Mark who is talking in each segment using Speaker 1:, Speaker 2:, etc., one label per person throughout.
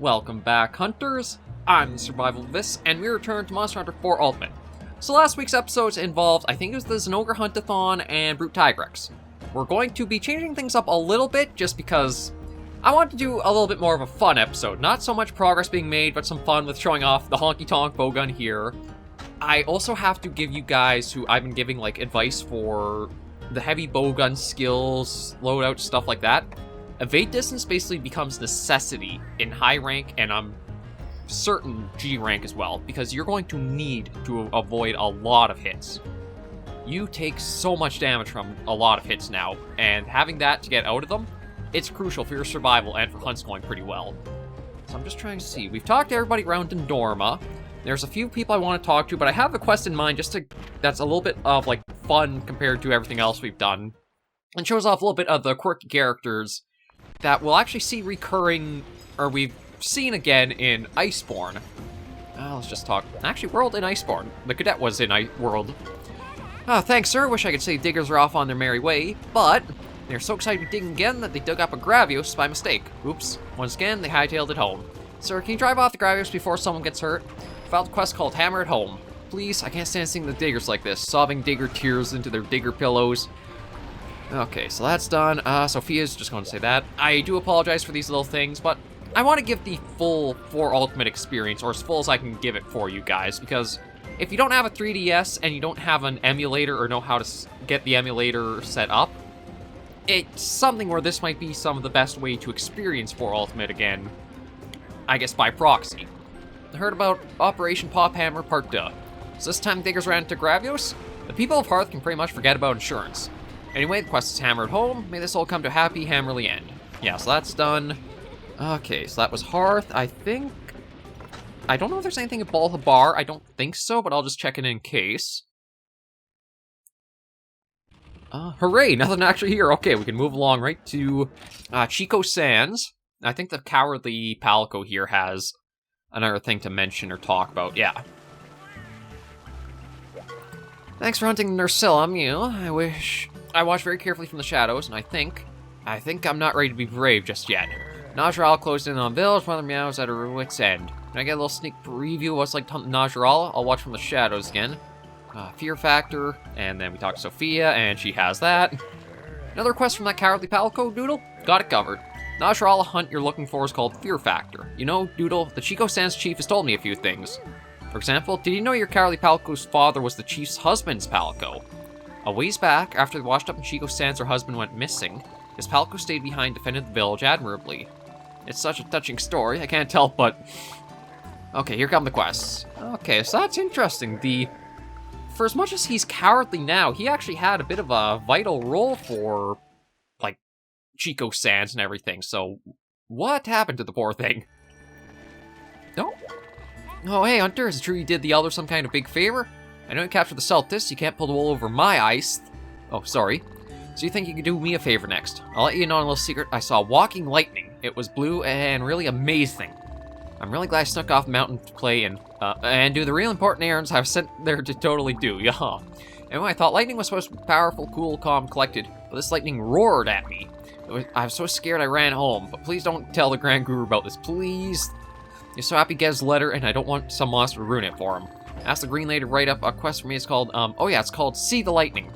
Speaker 1: Welcome back, Hunters. I'm SurvivalVis, and we return to Monster Hunter 4 Ultimate. So last week's episodes involved, I think it was the Zinogre Huntathon and Brute Tigrex. We're going to be changing things up a little bit, just because I want to do a little bit more of a fun episode. Not so much progress being made, but some fun with showing off the Honky Tonk Bowgun here. I also have to give you guys, who I've been giving like advice for the heavy bowgun skills, loadout, stuff like that. Evade distance basically becomes necessity in high rank, and I'm certain G rank as well, because you're going to need to avoid a lot of hits. You take so much damage from a lot of hits now, and having that to get out of them, it's crucial for your survival and for hunts going pretty well. So I'm just trying to see. We've talked to everybody around in Dorma. There's a few people I want to talk to, but I have a quest in mind that's a little bit of like fun compared to everything else we've done, and shows off a little bit of the quirky characters that we'll actually see recurring, or we've seen again in Iceborne. Let's just talk. Actually, World in Iceborne. The cadet was in World. Thanks, sir. Wish I could say diggers are off on their merry way, but they're so excited to be digging again that they dug up a Gravios by mistake. Oops. Once again, they hightailed it home. Sir, can you drive off the Gravios before someone gets hurt? Filed a quest called Hammer at Home. Please, I can't stand seeing the diggers like this, sobbing digger tears into their digger pillows. Okay, so that's done. Sophia's just going to say that. I do apologize for these little things, but I want to give the full 4 Ultimate experience, or as full as I can give it for you guys, because if you don't have a 3DS and you don't have an emulator or know how to get the emulator set up, it's something where this might be some of the best way to experience 4 Ultimate again, I guess by proxy. I heard about Operation Pop Hammer Part 2. So this time diggers ran into Gravios? The people of Hearth can pretty much forget about insurance. Anyway, the quest is Hammer at Home. May this all come to a happy, hammerly end. Yeah, so that's done. Okay, so that was Hearth. I don't know if there's anything at Bar. I don't think so, but I'll just check it in case. Hooray, nothing actually here. Okay, we can move along right to Chico Sands. I think the Cowardly Palico here has another thing to mention or talk about. Yeah. Thanks for hunting Nursilla, Mew. I watched very carefully from the shadows, and I think I'm not ready to be brave just yet. Najral closed in on Village, Mother Meow's at her wit's end. Can I get a little sneak preview of what's like to hunt Najral? I'll watch from the shadows again. Fear Factor, and then we talk to Sophia, and she has that. Another quest from that Cowardly Palico, Doodle? Got it covered. Najral hunt you're looking for is called Fear Factor. You know, Doodle, the Chico Sands chief has told me a few things. For example, did you know your Cowardly Palico's father was the chief's husband's Palico? A ways back, after they washed up in Chico Sands, her husband went missing. His Palico stayed behind, defended the village admirably. It's such a touching story, I can't tell, but... Okay, here come the quests. Okay, so that's interesting. For as much as he's cowardly now, he actually had a bit of a vital role for, like, Chico Sands and everything, so... What happened to the poor thing? No? Oh, hey, Hunter, is it true you did the Elder some kind of big favor? I know you captured the Celtists, you can't pull the wool over my eyes. Oh, sorry. So you think you could do me a favor next? I'll let you know a little secret. I saw walking lightning. It was blue and really amazing. I'm really glad I snuck off the mountain to play and do the real important errands I was sent there to totally do. Yeah. Anyway, I thought lightning was supposed to be powerful, cool, calm, collected, but this lightning roared at me. I was so scared I ran home, but please don't tell the Grand Guru about this, please. You're so happy he gets his letter, and I don't want some monster to ruin it for him. Ask the Green Lady to write up a quest for me. It's called, it's called See the Lightning.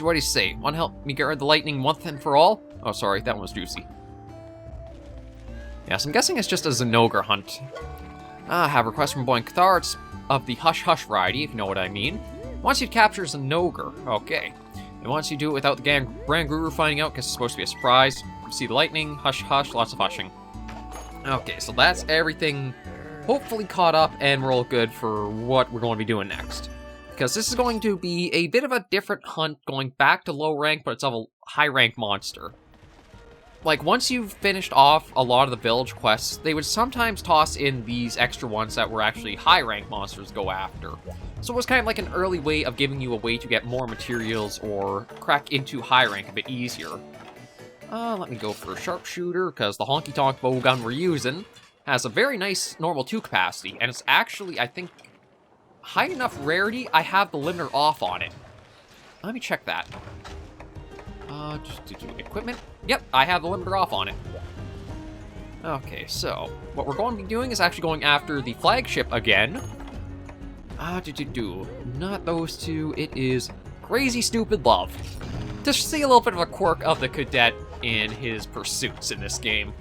Speaker 1: What do you say? Want to help me get rid of the lightning once and for all? Oh, sorry, that one was juicy. Yes, I'm guessing it's just a Zinogre hunt. Have a request from Boy Cathar. It's of the Hush Hush variety, if you know what I mean. Once you capture Zinogre, okay. And once you do it without the Grand Guru finding out, because it's supposed to be a surprise. See the lightning, hush hush, lots of hushing. Okay, so that's everything hopefully caught up, and we're all good for what we're going to be doing next. Because this is going to be a bit of a different hunt, going back to low rank, but it's of a high rank monster. Like, once you've finished off a lot of the village quests, they would sometimes toss in these extra ones that were actually high rank monsters to go after. So it was kind of like an early way of giving you a way to get more materials or crack into high rank a bit easier. Let me go for a sharpshooter, because the Honky Tonk Bowgun we're using has a very nice normal 2 capacity, and it's actually, I think, high enough rarity, I have the limiter off on it. Let me check that. Just to do equipment. Yep, I have the limiter off on it. Okay, so what we're going to be doing is actually going after the flagship again. Not those two. It is Crazy Stupid Love. To see a little bit of a quirk of the cadet in his pursuits in this game.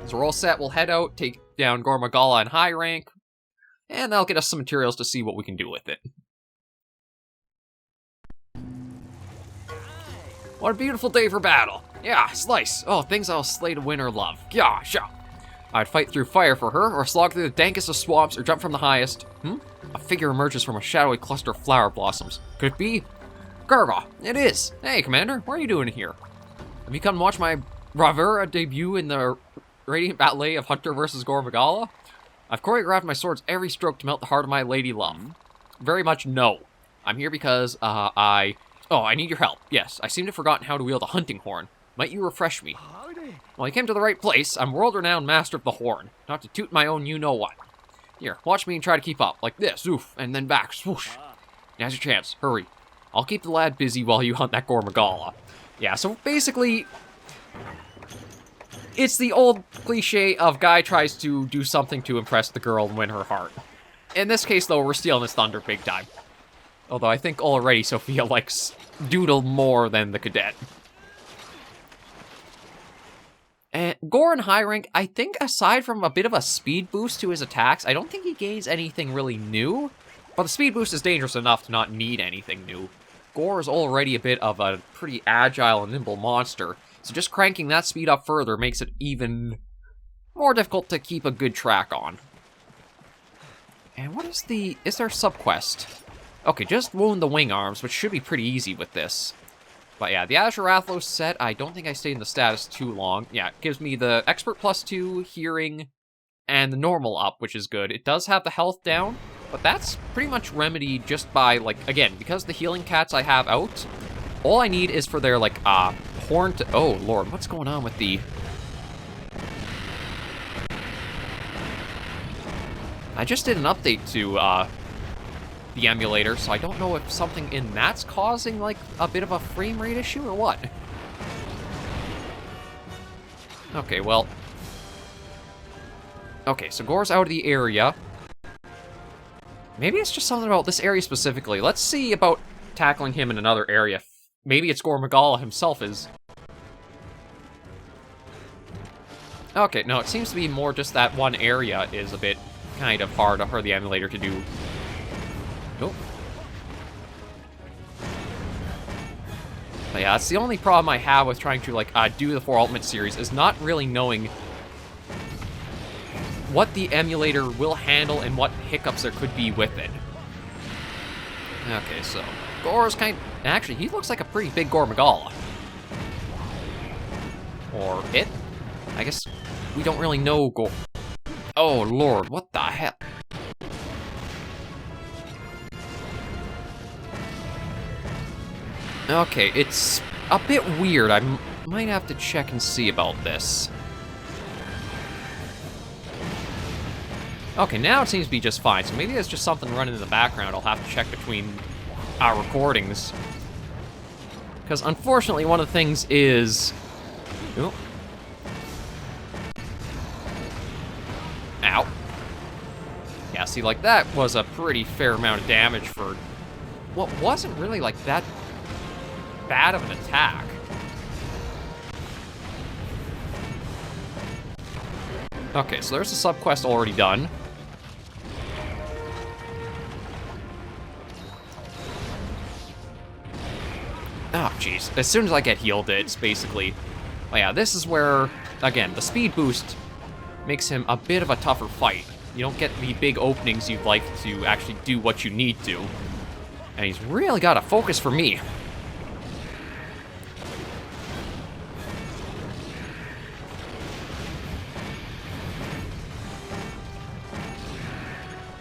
Speaker 1: So we're all set. We'll head out, take down Gore Magala in high rank, and that'll get us some materials to see what we can do with it. What a beautiful day for battle. Yeah, slice. Oh, things I'll slay to win or love. Yeah, sure. I'd fight through fire for her, or slog through the dankest of swamps, or jump from the highest. A figure emerges from a shadowy cluster of flower blossoms. Could it be? Caravan, it is. Hey, Commander, what are you doing here? Have you come to watch my bravura debut in the radiant ballet of Hunter versus Gore Magala? I've choreographed my sword's every stroke to melt the heart of my lady love. Very much no. I'm here because, I need your help. Yes, I seem to have forgotten how to wield a hunting horn. Might you refresh me? Well, you came to the right place. I'm world-renowned master of the horn. Not to toot my own you-know-what. Here, watch me and try to keep up. Like this, oof, and then back, swoosh. Now's your chance. Hurry. I'll keep the lad busy while you hunt that Gore Magala. Yeah, so basically, it's the old cliche of guy tries to do something to impress the girl and win her heart. In this case, though, we're stealing his thunder big time. Although I think already Sophia likes Doodle more than the cadet. And Gore in high rank, I think aside from a bit of a speed boost to his attacks, I don't think he gains anything really new. But the speed boost is dangerous enough to not need anything new. Gore is already a bit of a pretty agile and nimble monster, so just cranking that speed up further makes it even more difficult to keep a good track on. And what is there a subquest? Okay, just wound the wing arms, which should be pretty easy with this. But yeah, the Azure Athlos set, I don't think I stayed in the status too long. Yeah, it gives me the Expert +2, Hearing, and the Normal up, which is good. It does have the health down, but that's pretty much remedied just by, like, again, because the healing cats I have out, all I need is for their, like, horn to... Oh, Lord, what's going on with the... I just did an update to, the emulator, so I don't know if something in that's causing, like, a bit of a frame rate issue or what. Okay, well... Okay, so Gore's out of the area. Maybe it's just something about this area specifically. Let's see about tackling him in another area. Maybe it's Gore Magala himself is... Okay, no, it seems to be more just that one area is a bit kind of hard for the emulator to do. Nope. But yeah, that's the only problem I have with trying to, like, do the 4 Ultimate series, is not really knowing what the emulator will handle and what hiccups there could be with it. Okay, so Gore's actually, he looks like a pretty big Gore Magala. Or it? I guess we don't really know Gore. Oh, Lord, what the hell? Okay, it's a bit weird. I might have to check and see about this. Okay, now it seems to be just fine, so maybe there's just something running in the background. I'll have to check between our recordings. Because unfortunately, one of the things is... Ooh. Ow. Yeah, see, like, that was a pretty fair amount of damage for what wasn't really, like, that bad of an attack. Okay, so there's a subquest already done. Oh, jeez. As soon as I get healed, it's basically... Oh yeah, this is where, again, the speed boost makes him a bit of a tougher fight. You don't get the big openings you'd like to actually do what you need to. And he's really got a focus for me.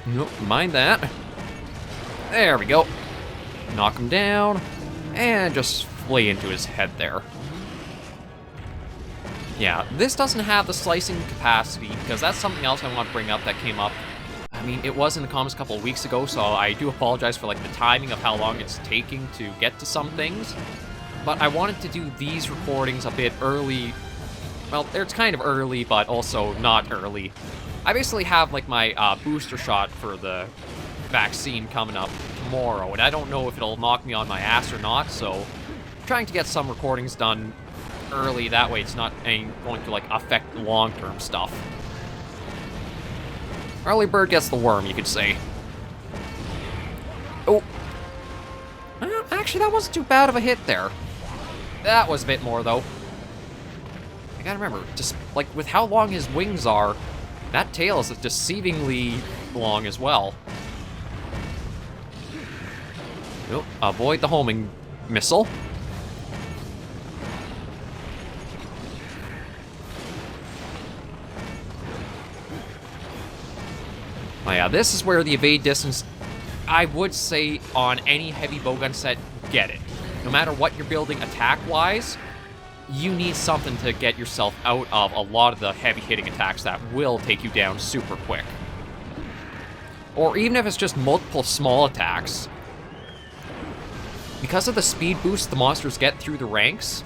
Speaker 1: Nope, mind that. There we go. Knock him down. And just flay into his head there. Yeah, this doesn't have the slicing capacity, because that's something else I want to bring up that came up. I mean, it was in the comments a couple of weeks ago, so I do apologize for, like, the timing of how long it's taking to get to some things. But I wanted to do these recordings a bit early Well, it's kind of early, but also not early. I basically have, like, my booster shot for the vaccine coming up tomorrow, and I don't know if it'll knock me on my ass or not, so I'm trying to get some recordings done early, that way it's not going to, like, affect long-term stuff. Early bird gets the worm, you could say. Oh. Actually, that wasn't too bad of a hit there. That was a bit more, though. I gotta remember, just, like, with how long his wings are, that tail is deceivingly long as well. Oh, avoid the homing missile. Oh yeah, this is where the evade distance, I would say, on any heavy bowgun set, get it. No matter what you're building attack-wise, you need something to get yourself out of a lot of the heavy-hitting attacks that will take you down super quick. Or even if it's just multiple small attacks. Because of the speed boost the monsters get through the ranks,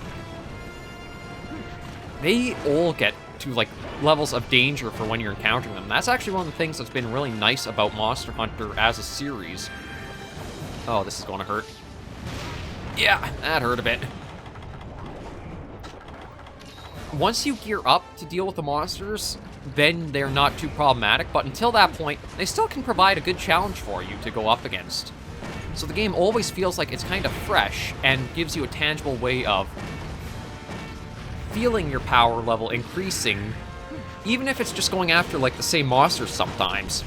Speaker 1: they all get to, like, levels of danger for when you're encountering them. That's actually one of the things that's been really nice about Monster Hunter as a series. Oh, this is going to hurt. Yeah, that hurt a bit. Once you gear up to deal with the monsters, then they're not too problematic, but until that point, they still can provide a good challenge for you to go up against. So the game always feels like it's kind of fresh, and gives you a tangible way of feeling your power level increasing, even if it's just going after, like, the same monsters sometimes.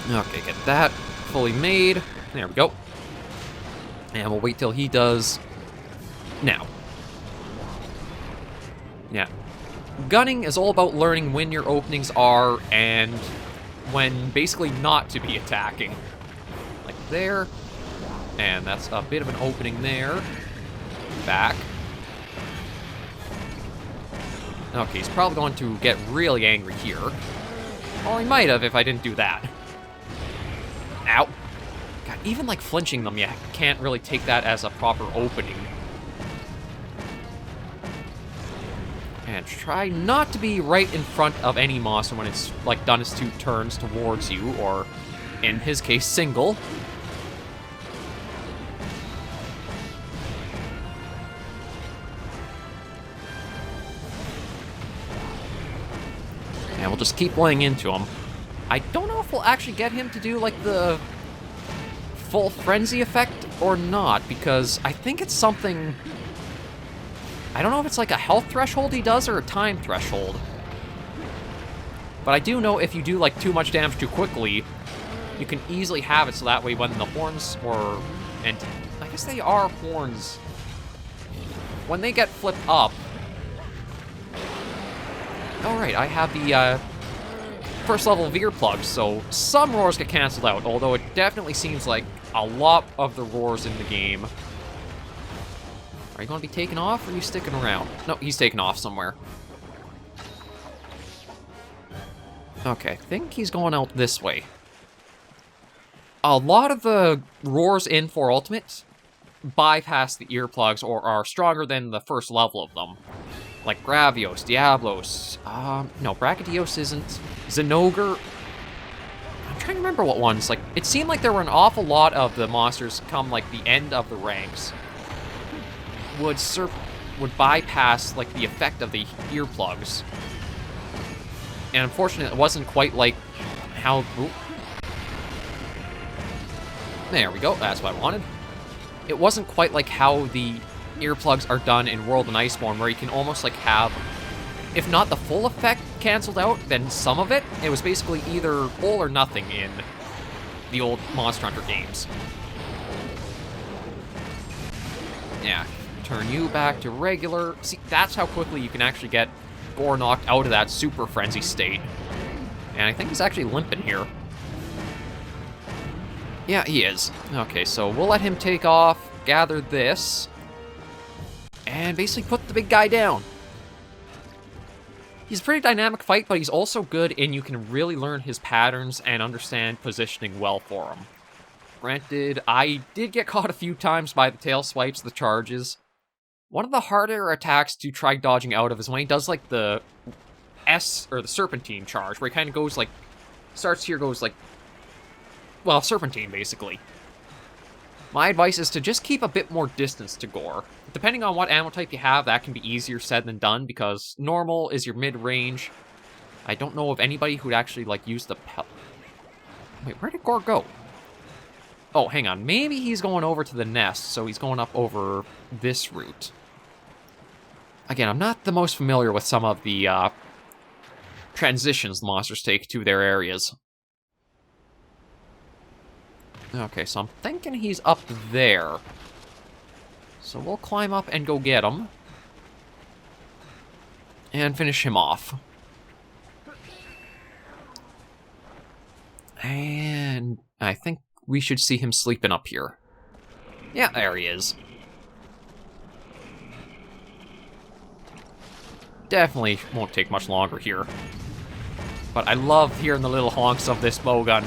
Speaker 1: Okay, get that fully made. There we go. And we'll wait till he does now. Yeah. Gunning is all about learning when your openings are and when basically not to be attacking. Like there. And that's a bit of an opening there. Back. Okay, he's probably going to get really angry here. Well, he might have if I didn't do that. Ow. God, even like flinching them, you can't really take that as a proper opening. And try not to be right in front of any monster when it's, like, done its 2 turns towards you, or, in his case, single. And we'll just keep laying into him. I don't know if we'll actually get him to do, like, the full frenzy effect or not, because I think it's something... I don't know if it's like a health threshold he does or a time threshold. But I do know if you do, like, too much damage too quickly, you can easily have it so that way when the horns, or... and I guess they are horns. When they get flipped up... Alright, I have the, first level Veer plugs, so some roars get cancelled out, although it definitely seems like a lot of the roars in the game... Are you going to be taken off, or are you sticking around? No, he's taken off somewhere. Okay, I think he's going out this way. A lot of the roars in 4 Ultimate bypass the earplugs or are stronger than the first level of them. Like Gravios, Diablos, no, Brachydios isn't. Zinogre. I'm trying to remember what ones. Like, it seemed like there were an awful lot of the monsters come, like, the end of the ranks. Would bypass, like, the effect of the earplugs. And unfortunately, it wasn't quite like how... Ooh. There we go, that's what I wanted. It wasn't quite like how the earplugs are done in World and Iceborne, where you can almost, like, have, if not the full effect canceled out, then some of it. It was basically either all or nothing in the old Monster Hunter games. Yeah. Turn you back to regular. See, that's how quickly you can actually get Gore knocked out of that super frenzy state. And I think he's actually limping here. Yeah, he is. Okay, so we'll let him take off, gather this, and basically put the big guy down. He's a pretty dynamic fight, but he's also good, and you can really learn his patterns and understand positioning well for him. Granted, I did get caught a few times by the tail swipes, the charges. One of the harder attacks to try dodging out of is when he does like the or the serpentine charge, where he kind of goes like, starts here, goes like, well, serpentine basically. My advice is to just keep a bit more distance to Gore. Depending on what ammo type you have, that can be easier said than done, because normal is your mid-range. I don't know of anybody who'd actually, like, use the Wait, where did Gore go? Oh, hang on. Maybe he's going over to the nest, so he's going up over this route. Again, I'm not the most familiar with some of the transitions the monsters take to their areas. Okay, so I'm thinking he's up there. So we'll climb up and go get him. And finish him off. And I think we should see him sleeping up here. Yeah, there he is. Definitely won't take much longer here. But I love hearing the little honks of this bowgun.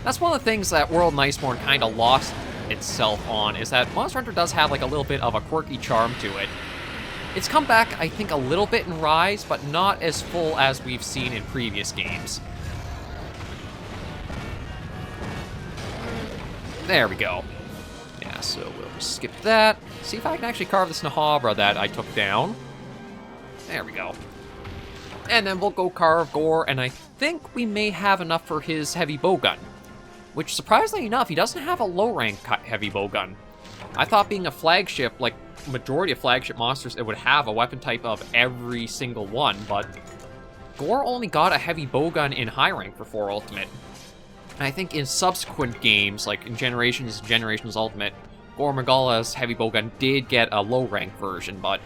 Speaker 1: That's one of the things that World and Iceborne kind of lost itself on, is that Monster Hunter does have like a little bit of a quirky charm to it. It's come back, I think, a little bit in Rise, but not as full as we've seen in previous games. There we go. Yeah, so we'll just skip that. See if I can actually carve this Nahabra that I took down. There we go. And then we'll go carve Gore, and I think we may have enough for his heavy bowgun. Which, surprisingly enough, he doesn't have a low-rank heavy bowgun. I thought being a flagship, like majority of flagship monsters, it would have a weapon type of every single one, but Gore only got a heavy bowgun in high rank for 4 Ultimate. And I think in subsequent games, like in Generations Ultimate, Gore Magala's heavy bowgun did get a low-rank version, but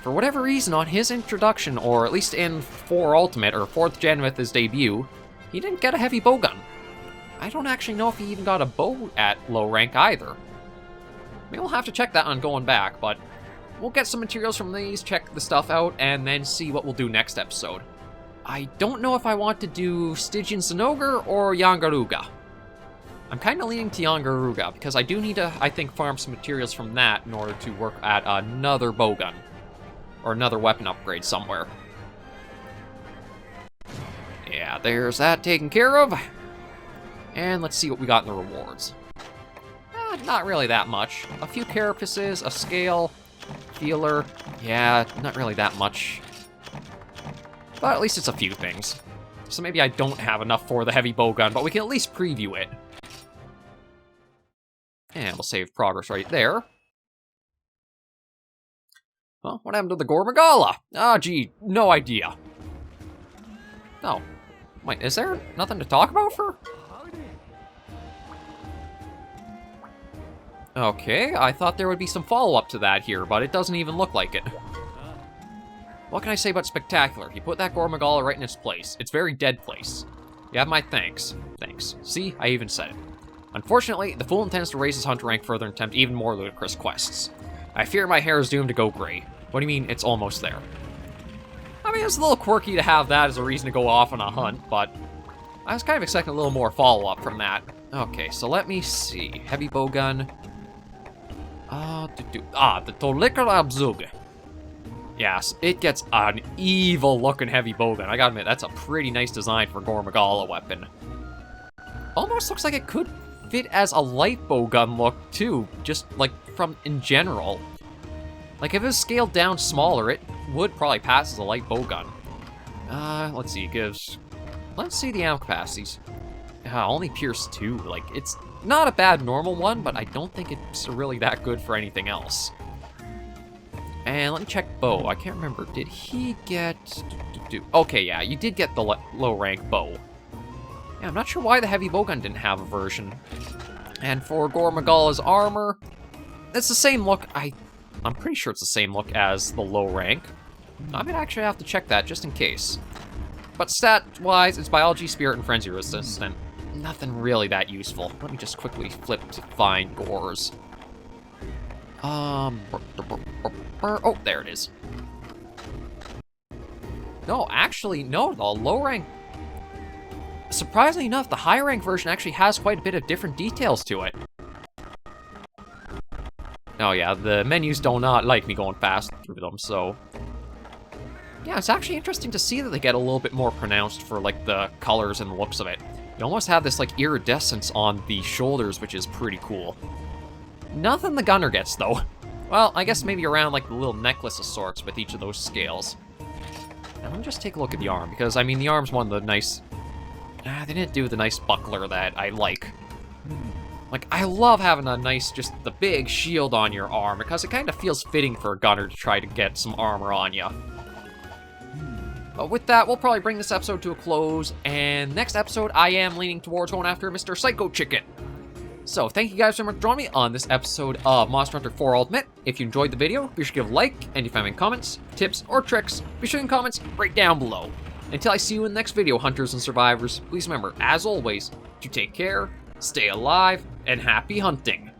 Speaker 1: for whatever reason, on his introduction, or at least in 4 Ultimate, or 4th Gen with his debut, he didn't get a heavy bowgun. I don't actually know if he even got a bow at low rank either. Maybe we'll have to check that on going back, but we'll get some materials from these, check the stuff out, and then see what we'll do next episode. I don't know if I want to do Stygian Zinogre or Yangaruga. I'm kind of leaning to Yangaruga, because I do need to, I think, farm some materials from that in order to work at another bowgun, or another weapon upgrade somewhere. Yeah, there's that taken care of. And let's see what we got in the rewards. Not really that much. A few carapaces, a scale, healer. Yeah, not really that much. But at least it's a few things. So maybe I don't have enough for the heavy bowgun, but we can at least preview it. And we'll save progress right there. Well, what happened to the Gore Magala? Ah, gee, no idea. Oh. Wait, is there nothing to talk about for? Okay, I thought there would be some follow-up to that here, but it doesn't even look like it. What can I say about Spectacular? He put that Gore Magala right in its place. Its very dead place. You have my thanks. Thanks. See, I even said it. Unfortunately, the fool intends to raise his hunter rank further and attempt even more ludicrous quests. I fear my hair is doomed to go gray. What do you mean, it's almost there? I mean, it's a little quirky to have that as a reason to go off on a hunt, but I was kind of expecting a little more follow-up from that. Okay, so let me see. Heavy bowgun. The Tolikar Abzug. Yes, it gets an evil-looking heavy bowgun. I gotta admit, that's a pretty nice design for Gore Magala weapon. Almost looks like it could fit as a light bowgun look, too, just, like, from in general. Like, if it was scaled down smaller, it would probably pass as a light bowgun. Let's see, it gives... Let's see the ammo capacities. Only Pierce 2, like, it's not a bad normal one, but I don't think it's really that good for anything else. And let me check bow. I can't remember. Did he get... Okay, yeah, you did get the low-rank bow. Yeah, I'm not sure why the heavy bowgun didn't have a version. And for Gore Magala's armor, it's the same look. I'm pretty sure it's the same look as the low rank. I'm gonna actually have to check that just in case. But stat-wise, it's biology, spirit, and frenzy resistant. Nothing really that useful. Let me just quickly flip to find Gore's. Oh, there it is. No, actually, no, the low rank... Surprisingly enough, the high rank version actually has quite a bit of different details to it. Oh yeah, the menus do not like me going fast through them, so... Yeah, it's actually interesting to see that they get a little bit more pronounced for, like, the colors and the looks of it. You almost have this, like, iridescence on the shoulders, which is pretty cool. Nothing the gunner gets, though. Well, I guess maybe around, like, the little necklace of sorts with each of those scales. Now, let me just take a look at the arm, because, I mean, the arm's one of the nice... they didn't do the nice buckler that I like. Like, I love having a nice, just the big shield on your arm, because it kind of feels fitting for a gunner to try to get some armor on you. But with that, we'll probably bring this episode to a close, and next episode, I am leaning towards going after Mr. Psycho Chicken. So, thank you guys so much for joining me on this episode of Monster Hunter 4 Ultimate. If you enjoyed the video, be sure to give a like, and if you have any comments, tips, or tricks, be sure to comments right down below. Until I see you in the next video, hunters and survivors, please remember, as always, to take care, stay alive, and happy hunting.